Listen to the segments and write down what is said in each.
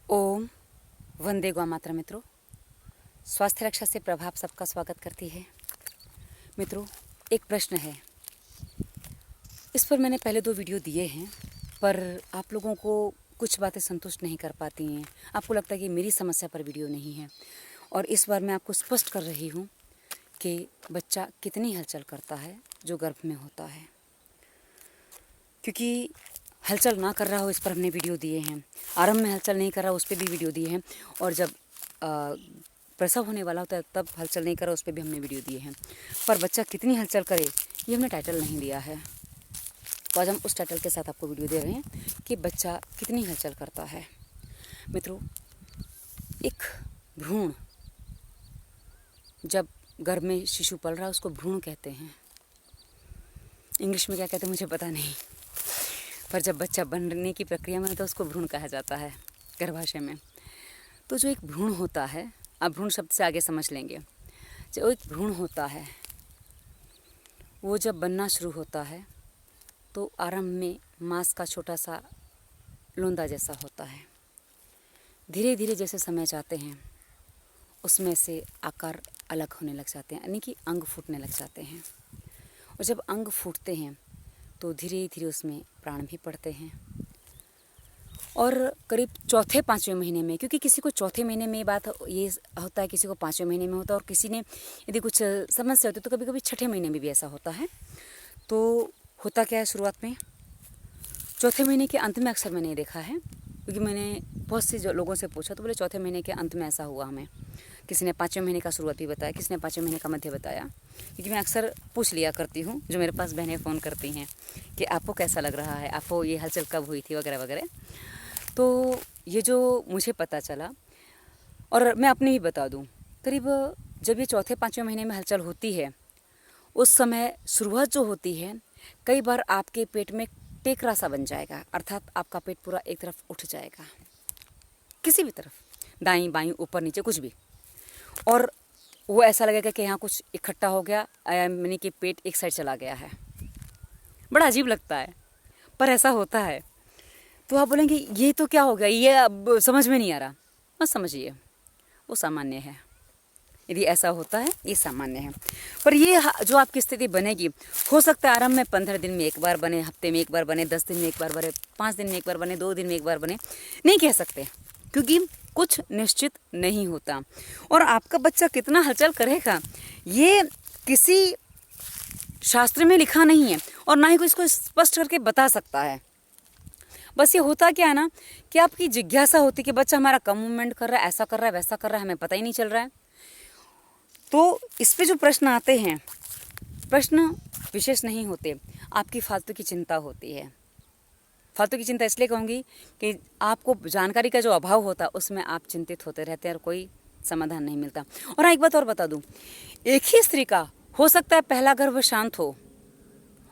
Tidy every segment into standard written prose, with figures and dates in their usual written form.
ओम वंदे गौ मातरम। मित्रों, स्वास्थ्य रक्षा से प्रभाव सबका स्वागत करती है। मित्रों, एक प्रश्न है, इस पर मैंने पहले 2 वीडियो दिए हैं, पर आप लोगों को कुछ बातें संतुष्ट नहीं कर पाती हैं। आपको लगता है कि मेरी समस्या पर वीडियो नहीं है, और इस बार मैं आपको स्पष्ट कर रही हूँ कि बच्चा कितनी हलचल करता है जो गर्भ में होता है। क्योंकि हलचल ना कर रहा हो, इस पर हमने वीडियो दिए हैं। आरंभ में हलचल नहीं कर रहा, उस पर भी वीडियो दिए हैं, और जब प्रसव होने वाला होता है तब हलचल नहीं कर रहा, उस पर भी हमने वीडियो दिए हैं। पर बच्चा कितनी हलचल करे, ये हमने टाइटल नहीं दिया है। तो आज हम उस टाइटल के साथ आपको वीडियो दे रहे हैं कि बच्चा कितनी हलचल करता है। मित्रों, एक भ्रूण जब गर्भ में शिशु पल रहा है उसको भ्रूण कहते हैं। इंग्लिश में क्या कहते हैं मुझे पता नहीं, पर जब बच्चा बनने की प्रक्रिया में तो उसको भ्रूण कहा जाता है गर्भाशय में। तो जो एक भ्रूण होता है, आप भ्रूण शब्द से आगे समझ लेंगे। जो एक भ्रूण होता है वो जब बनना शुरू होता है तो आरंभ में मांस का छोटा सा लोंदा जैसा होता है। धीरे धीरे जैसे समय जाते हैं उसमें से आकार अलग होने लग जाते हैं, यानी कि अंग फूटने लग जाते हैं। और जब अंग फूटते हैं तो धीरे धीरे उसमें प्राण भी पड़ते हैं। और करीब चौथे 5वें महीने में, क्योंकि किसी को चौथे महीने में बात ये होता है, किसी को 5वें महीने में होता है, और किसी ने यदि कुछ समस्या होती है तो कभी कभी छठे महीने में भी ऐसा होता है। तो होता क्या है, शुरुआत में चौथे महीने के अंत में अक्सर मैंने देखा है, क्योंकि मैंने बहुत से जो लोगों से पूछा तो बोले चौथे महीने के अंत में ऐसा हुआ हमें। किसी ने 5वें महीने का शुरुआत भी बताया, किसी ने 5वें महीने का मध्य बताया। क्योंकि मैं अक्सर पूछ लिया करती हूँ, जो मेरे पास बहनें फ़ोन करती हैं कि आपको कैसा लग रहा है, आपको ये हलचल कब हुई थी, वगैरह वगैरह। तो ये जो मुझे पता चला, और मैं अपने ही बता दूँ, करीब जब ये चौथे 5वें महीने में हलचल होती है उस समय शुरुआत जो होती है, कई बार आपके पेट में टेकरा सा बन जाएगा, अर्थात आपका पेट पूरा एक तरफ उठ जाएगा, किसी भी तरफ, दाईं बाईं ऊपर नीचे कुछ भी। और वो ऐसा लगेगा कि यहाँ कुछ इकट्ठा हो गया, यानी कि पेट एक साइड चला गया है। बड़ा अजीब लगता है, पर ऐसा होता है। तो आप बोलेंगे ये तो क्या हो गया, ये अब समझ में नहीं आ रहा। मत समझिए, वो सामान्य है। यदि ऐसा होता है ये सामान्य है। पर ये जो आपकी स्थिति बनेगी, हो सकता है आरंभ में 15 दिन में एक बार बने, हफ्ते में एक बार बने, 10 दिन में एक बार बने, 5 दिन में एक बार बने, 2 दिन में एक बार बने, नहीं कह सकते, क्योंकि कुछ निश्चित नहीं होता। और आपका बच्चा कितना हलचल करेगा ये किसी शास्त्र में लिखा नहीं है, और ना ही कोई इसको स्पष्ट करके बता सकता है। बस ये होता क्या है ना, कि आपकी जिज्ञासा होती कि बच्चा हमारा कम मूवमेंट कर रहा है, ऐसा कर रहा है, वैसा कर रहा है, हमें पता ही नहीं चल रहा है। तो इस पे जो प्रश्न आते हैं, प्रश्न विशेष नहीं होते, आपकी फालतू की चिंता होती है। फालतू की चिंता इसलिए कहूँगी कि आपको जानकारी का जो अभाव होता है उसमें आप चिंतित होते रहते हैं और कोई समाधान नहीं मिलता। और हाँ, एक बात और बता दूँ, एक ही स्त्री का हो सकता है पहला गर्भ शांत हो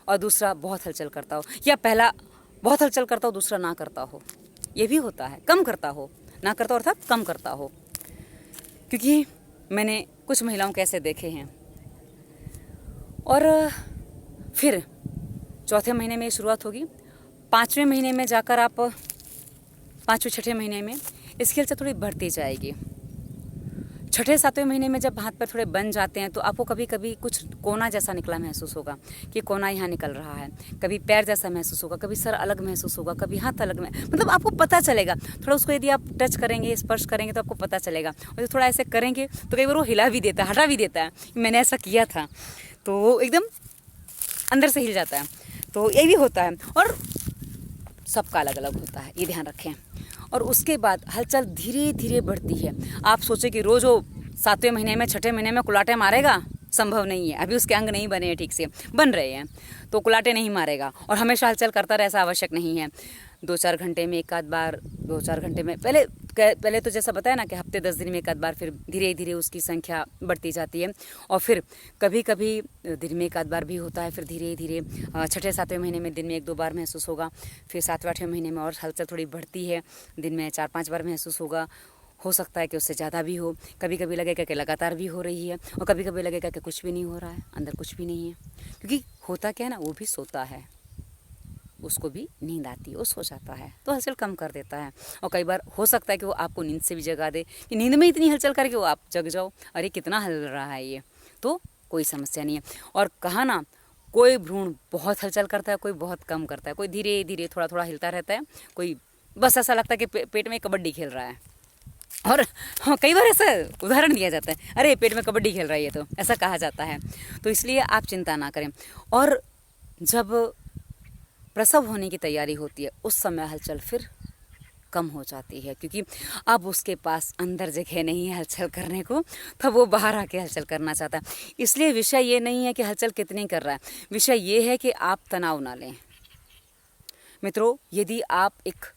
और दूसरा बहुत हलचल करता हो, या पहला बहुत हलचल करता हो दूसरा ना करता हो। ये भी होता है, कम करता हो, ना करता हो अर्थात कम करता हो। क्योंकि मैंने कुछ महिलाओं के ऐसे देखे हैं। और फिर चौथे महीने में शुरुआत होगी, 5वें महीने में जाकर आप 5वें 6ठे महीने में इसकी हलचल थोड़ी बढ़ती जाएगी। 6ठे 7वें महीने में जब हाथ पैर थोड़े बन जाते हैं तो आपको कभी कभी कुछ कोना जैसा निकला महसूस होगा, कि कोना यहाँ निकल रहा है, कभी पैर जैसा महसूस होगा, कभी सर अलग महसूस होगा, कभी हाथ अलग में, मतलब आपको पता चलेगा। थोड़ा उसको यदि आप टच करेंगे, स्पर्श करेंगे तो आपको पता चलेगा। और थोड़ा ऐसे करेंगे तो कई बार वो हिला भी देता है, हटा भी देता है, मैंने ऐसा किया था, तो वो एकदम अंदर से हिल जाता है। तो ये भी होता है, और सबका अलग अलग होता है, ये ध्यान रखें। और उसके बाद हलचल धीरे धीरे बढ़ती है। आप सोचें कि रोज वो 7वें महीने में 6ठे महीने में कुलाटे मारेगा, संभव नहीं है। अभी उसके अंग नहीं बने हैं, ठीक से बन रहे हैं, तो कुलाटे नहीं मारेगा। और हमेशा हलचल करता रहे ऐसा आवश्यक नहीं है। 2-4 घंटे में एक आध बार, 2-4 घंटे में, पहले तो जैसा बताया ना कि हफ्ते 10 दिन में एक आध बार, फिर धीरे धीरे उसकी संख्या बढ़ती जाती है। और फिर कभी कभी दिन में एक आध बार भी होता है। फिर धीरे धीरे 6ठे 7वें महीने में दिन में 1-2 बार महसूस होगा। फिर 7वें 8वें महीने में और हलचल थोड़ी बढ़ती है, दिन में 4-5 बार महसूस होगा। हो सकता है कि उससे ज़्यादा भी हो। कभी कभी लगेगा कि लगातार भी हो रही है, और कभी कभी लगेगा कि कुछ भी नहीं हो रहा है, अंदर कुछ भी नहीं है। क्योंकि होता क्या है ना, वो भी सोता है, उसको भी नींद आती है, वो सो जाता है, तो हलचल कम कर देता है। और कई बार हो सकता है कि वो आपको नींद से भी जगा दे, कि नींद में इतनी हलचल करके वो आप जग जाओ, अरे कितना हल रहा है ये, तो कोई समस्या नहीं है। और कहा ना, कोई भ्रूण बहुत हलचल करता है, कोई बहुत कम करता है, कोई धीरे धीरे थोड़ा थोड़ा हिलता रहता है, कोई बस ऐसा लगता है कि पेट में कबड्डी खेल रहा है। और हाँ, कई बार ऐसा उदाहरण दिया जाता है, अरे पेट में कबड्डी खेल रही है, तो ऐसा कहा जाता है। तो इसलिए आप चिंता ना करें। और जब प्रसव होने की तैयारी होती है उस समय हलचल फिर कम हो जाती है, क्योंकि अब उसके पास अंदर जगह नहीं है हलचल करने को, तब वो बाहर आके हलचल करना चाहता है। इसलिए विषय ये नहीं है कि हलचल कितनी कर रहा है, विषय ये है कि आप तनाव ना लें। मित्रों, यदि आप एक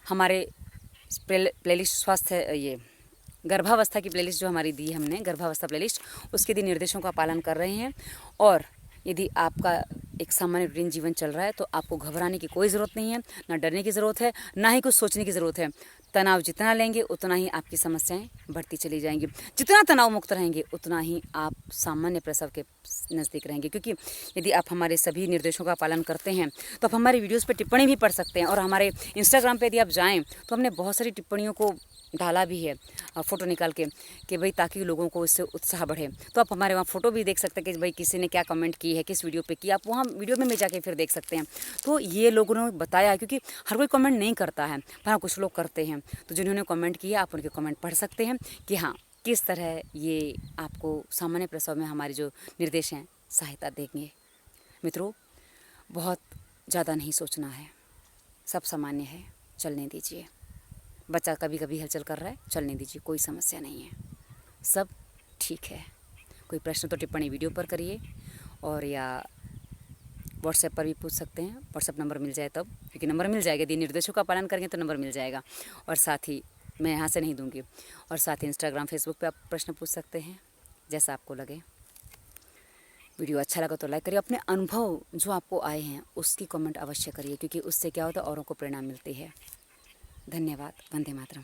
हमारे प्लेलिस्ट स्वास्थ्य, ये गर्भावस्था की प्लेलिस्ट जो हमारी दी हमने, गर्भावस्था प्लेलिस्ट, उसके दी निर्देशों का पालन कर रहे हैं, और यदि आपका एक सामान्य रूटीन जीवन चल रहा है, तो आपको घबराने की कोई ज़रूरत नहीं है, ना डरने की ज़रूरत है, ना ही कुछ सोचने की ज़रूरत है। तनाव जितना लेंगे उतना ही आपकी समस्याएं बढ़ती चली जाएंगी। जितना तनाव मुक्त रहेंगे उतना ही आप सामान्य प्रसव के नज़दीक रहेंगे। क्योंकि यदि आप हमारे सभी निर्देशों का पालन करते हैं तो आप हमारे वीडियोस पर टिप्पणी भी पढ़ सकते हैं, और हमारे इंस्टाग्राम पे यदि आप जाएँ तो हमने बहुत सारी टिप्पणियों को डाला भी है, फ़ोटो निकाल के, कि भाई ताकि लोगों को इससे उत्साह बढ़े। तो आप हमारे वहाँ फ़ोटो भी देख सकते हैं कि भाई किसी ने क्या कमेंट की है, किस वीडियो पे की, आप वहाँ वीडियो में जाके फिर देख सकते हैं। तो ये लोगों ने बताया, क्योंकि हर कोई कमेंट नहीं करता है, पर हाँ कुछ लोग करते हैं, तो जिन्होंने कमेंट किया आप उनके कमेंट पढ़ सकते हैं कि हाँ किस तरह ये आपको सामान्य प्रसव में हमारे जो निर्देश हैं सहायता देंगे। मित्रों, बहुत ज़्यादा नहीं सोचना है, सब सामान्य है, चलने दीजिए। बच्चा कभी कभी हलचल कर रहा है, चलने दीजिए, कोई समस्या नहीं है, सब ठीक है। कोई प्रश्न तो टिप्पणी वीडियो पर करिए, और या व्हाट्सएप पर भी पूछ सकते हैं, व्हाट्सएप नंबर मिल जाए तब, क्योंकि नंबर मिल जाएगा, यदि निर्देशों का पालन करेंगे तो नंबर मिल जाएगा। और साथ ही मैं यहाँ से नहीं दूँगी, और साथ ही इंस्टाग्राम फेसबुक पे आप प्रश्न पूछ सकते हैं, जैसा आपको लगे। वीडियो अच्छा लगा तो लाइक करिए, अपने अनुभव जो आपको आए हैं उसकी कमेंट अवश्य करिए, क्योंकि उससे क्या होता है, औरों को प्रेरणा मिलती है। धन्यवाद। वंदे मातरम।